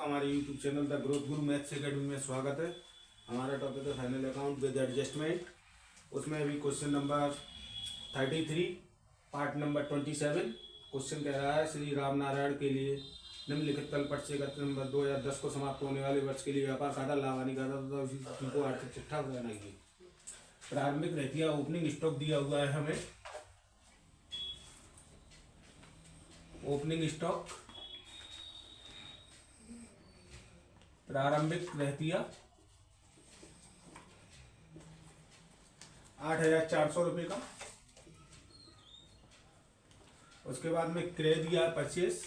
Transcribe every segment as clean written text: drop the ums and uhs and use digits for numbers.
हमारे YouTube channel the growth Guru maths academy में स्वागत है। हमारा टॉपिक है फाइनल अकाउंट विद एडजस्टमेंट। उसमें अभी question number 33 part number 27 question कह रहा है श्री राम नारायण के लिए निम्नलिखित तलपट से 31 नवंबर 2010 को समाप्त होने वाले वर्ष के लिए व्यापार खाता लाभ हानि खाता तथा उसी को आर्थिक चिट्ठा बनाइए। प्रारंभिक रहतिया ओपनिंग स्टॉक दिया हुआ है हमें। ओपनिंग स्टॉक प्रारंभिक रहतिया 8,400 रुपये का। उसके बाद में क्रय दिया परचेस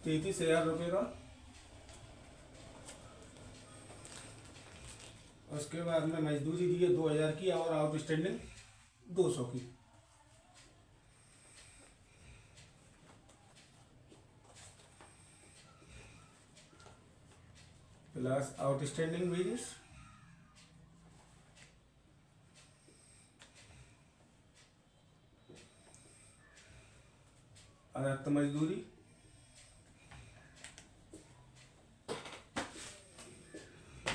33,000 रुपये का। उसके बाद में मजदूरी दी है 2,000 की और आउटस्टैंडिंग 200 की। प्लस आउटस्टैंडिंग वेजेस अदत्त मजदूरी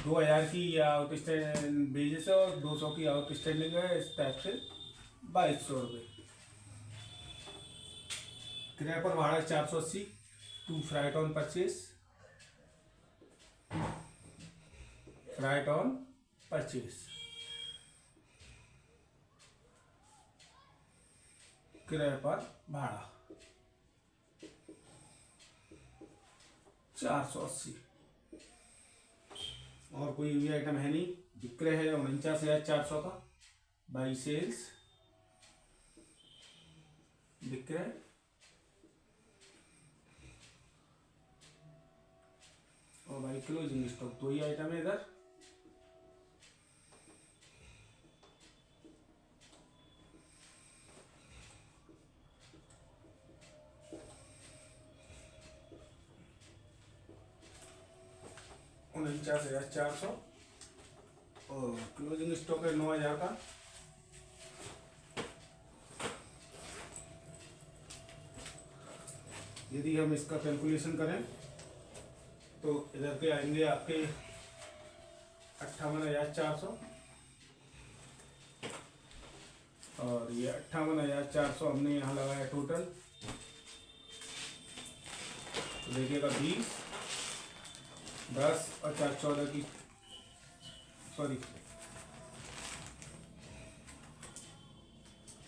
2,000 की आउटस्टैंडिंग वेजेस है और 200 की आउटस्टैंडिंग है। इस टाइप से 2,200 रुपये। क्रय पर भाड़ा 480 to freight on purchase. Freight on purchase क्रय पर भाड़ा 480। और कोई भी आइटम है नहीं। विक्रय है 49,400 का बाई सेल्स विक्रय। और बाई क्लोजिंग स्टॉक दो ही आइटम है इधर। $49,400 और क्लोजिंग स्टॉक है 9,000 का। यदि हम इसका कैलकुलेशन करें तो इधर के आएंगे आपके 58,400 और ये 58,400 हमने यहाँ लगाया टोटल। तो देखिएगा 20 10 और 4 14 की सॉरी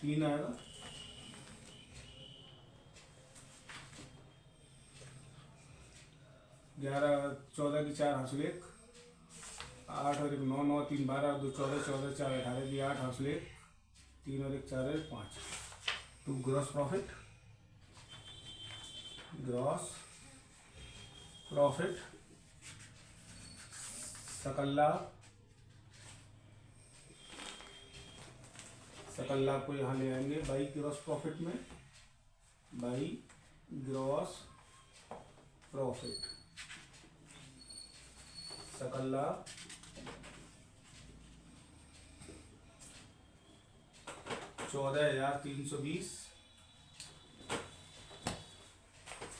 3 आएगा। 11 14 की 4 हासिल 1 8 और 1 9 9 3 12 2 14 14 4 18 की 8 हासिल 1 3 और 1 4 5 to gross profit. Gross profit सकल लाभ को यहाँ ले आएंगे बाई ग्रॉस प्रॉफिट में। बाई ग्रॉस प्रॉफिट सकल लाभ 14,320।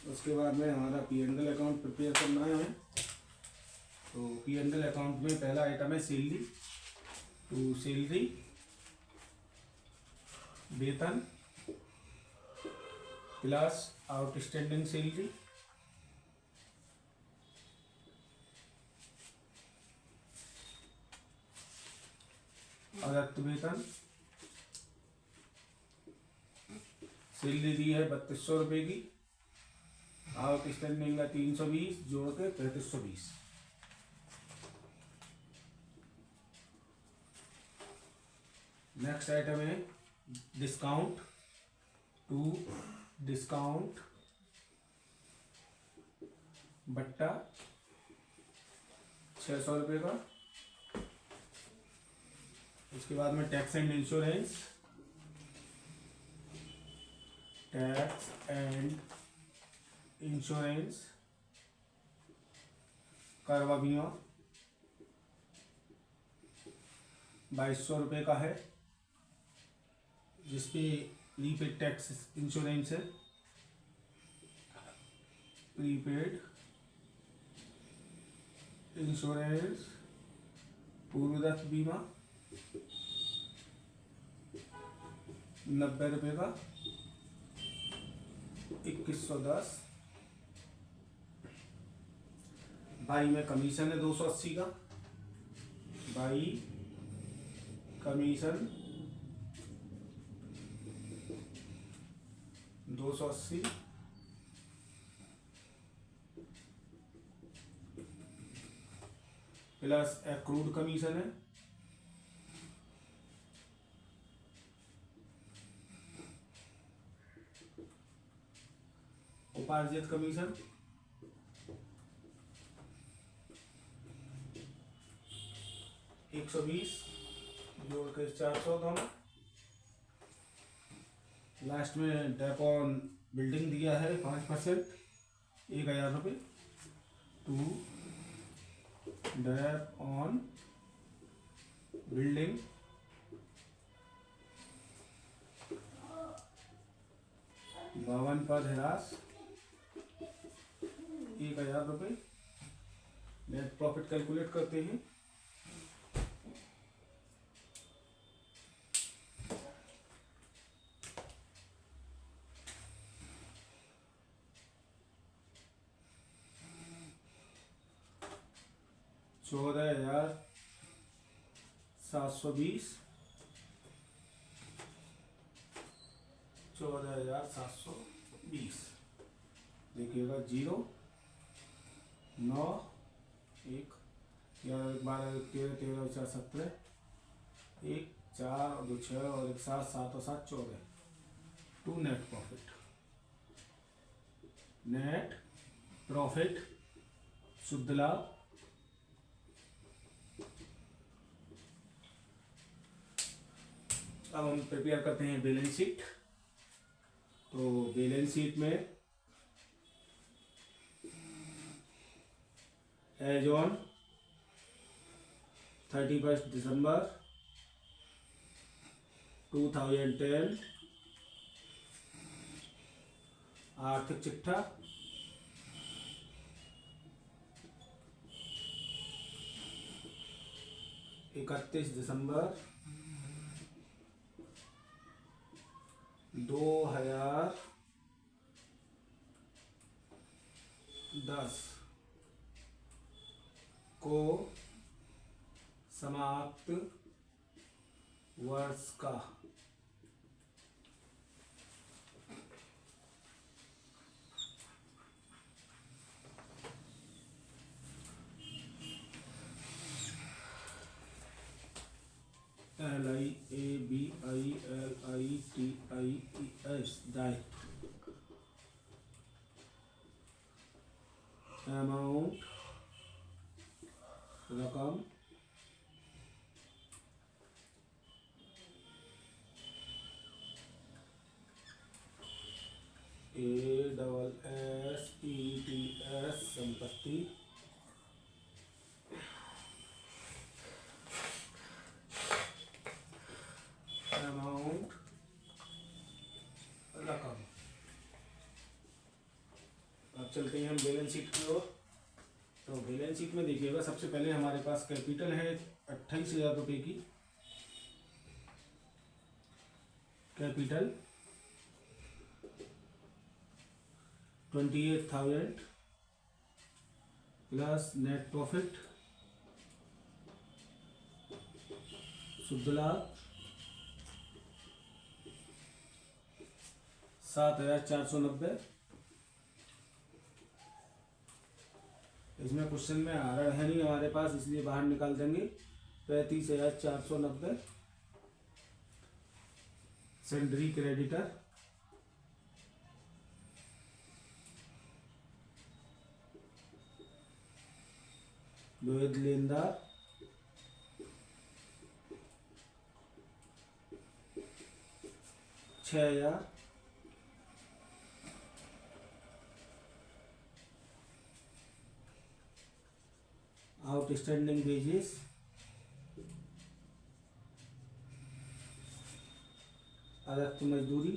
उसके बाद में हमारा P&L अकाउंट प्रिपेयर करना है हमें। तो P&L अकाउंट में पहला आइटम है सैलरी। तो सैलरी वेतन प्लस आउटस्टैंडिंग सैलरी अदत्त वेतन। सैलरी दी है 3,200 रुपये की। आउटस्टैंडिंग है 320 जोड़ के 3,320। नेक्स्ट आइटम है डिस्काउंट। टू डिस्काउंट बट्टा 600 रुपये का। उसके बाद में tax and insurance. Tax and insurance कर व बीमा 2,200 रुपये का है, जिसपे प्रीपेड टैक्स इंश्योरेंस है, प्रीपेड इंश्योरेंस पूर्वदत्त बीमा 90 रुपये का 2110। बाई में कमीशन है 280 का, by commission 280 plus accrued commission है उपार्जित कमीशन 120 जोड़ के 400 दोनों। लास्ट में डेप ऑन बिल्डिंग दिया है 5%, 1000 रुपये टू डेप ऑन बिल्डिंग 52 पर हिरास 1000 रुपये। नेट प्रॉफिट कैलकुलेट करते हैं। चौदह 14,720 14,720 देखिएगा 0 9 1 11 12 13 13 4 17 1 4 और 2 6 और 1 7 7 और 7 14 to net profit. Net profit शुद्ध लाभ अब हम प्रिपेयर करते हैं बैलेंस शीट। तो बैलेंस शीट में एज ऑन 31 दिसंबर 2010 आर्थिक चिट्ठा 31 दिसंबर 2010 को समाप्त वर्ष का LIABILITIES डाई अमाउंट रकम ASSETS संपत्ति अमाउंट रकम। अब चलते हैं हम बैलेंस शीट की ओर। तो बैलेंस शीट में देखिएगा सबसे पहले हमारे पास कैपिटल है 28,000 रुपये की कैपिटल 28,000 प्लस नेट प्रॉफिट शुद्ध लाभ 7,490। इसमें क्वेश्चन में आरण है नहीं हमारे पास इसलिए बाहर निकाल देंगे 35,490 सेंड्री क्रेडिटर वैध लेनदार 6,000 आउटस्टैंडिंग वेजेस अतिरिक्त मजदूरी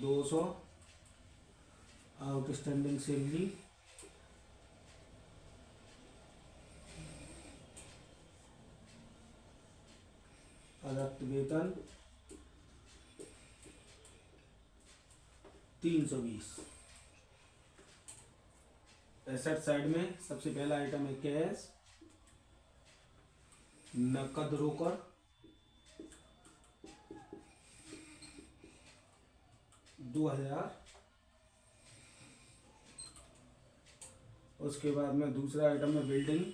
200, आउटस्टैंडिंग सैलरी 320। एसेट साइड में सबसे पहला आइटम है कैश, नकद रोकड़ 2000। उसके बाद में दूसरा आइटम है बिल्डिंग,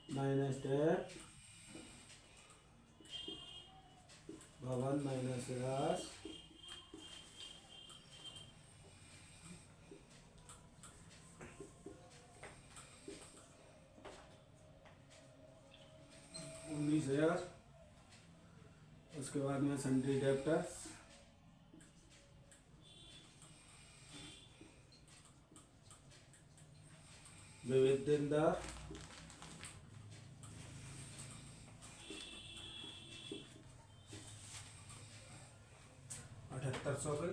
-10, भवन -10। उसके बाद में सन्ड्री डेप्टर्स 7800 के।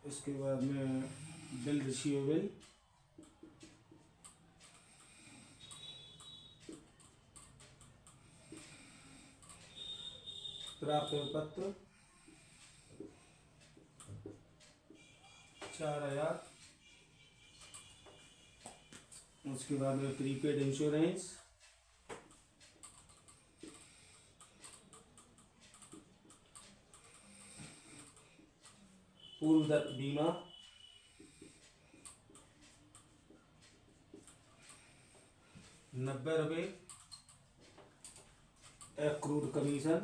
इसके बाद में बिल रिसीवेबल 4000। उसके बाद में प्रीपेड इंश्योरेंस 90 बीमा 90 रुपये। Accrued commission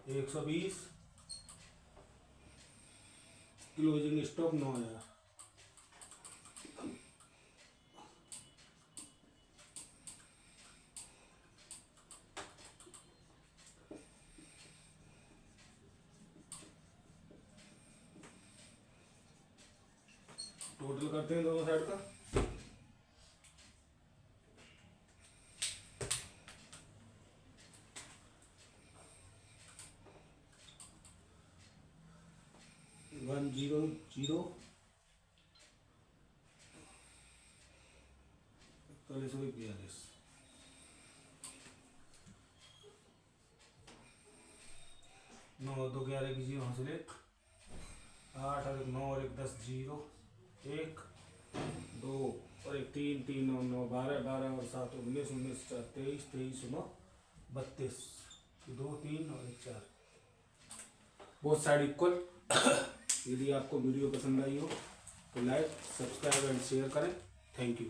120। Closing stock 9000। Total करते हैं दोनों साइड का। One zero zero 4142। 9 2 11 की 0 हासिल 1, 8 और 1 9 और 1 10 0 1 2 और 1 3 3 9 9 12 12 और 7 19 19 4 23 23 9 32 2 3 और 1 4। Both side equal. यदि आपको वीडियो पसंद आई हो तो लाइक, सब्सक्राइब एंड शेयर करें। Thank you.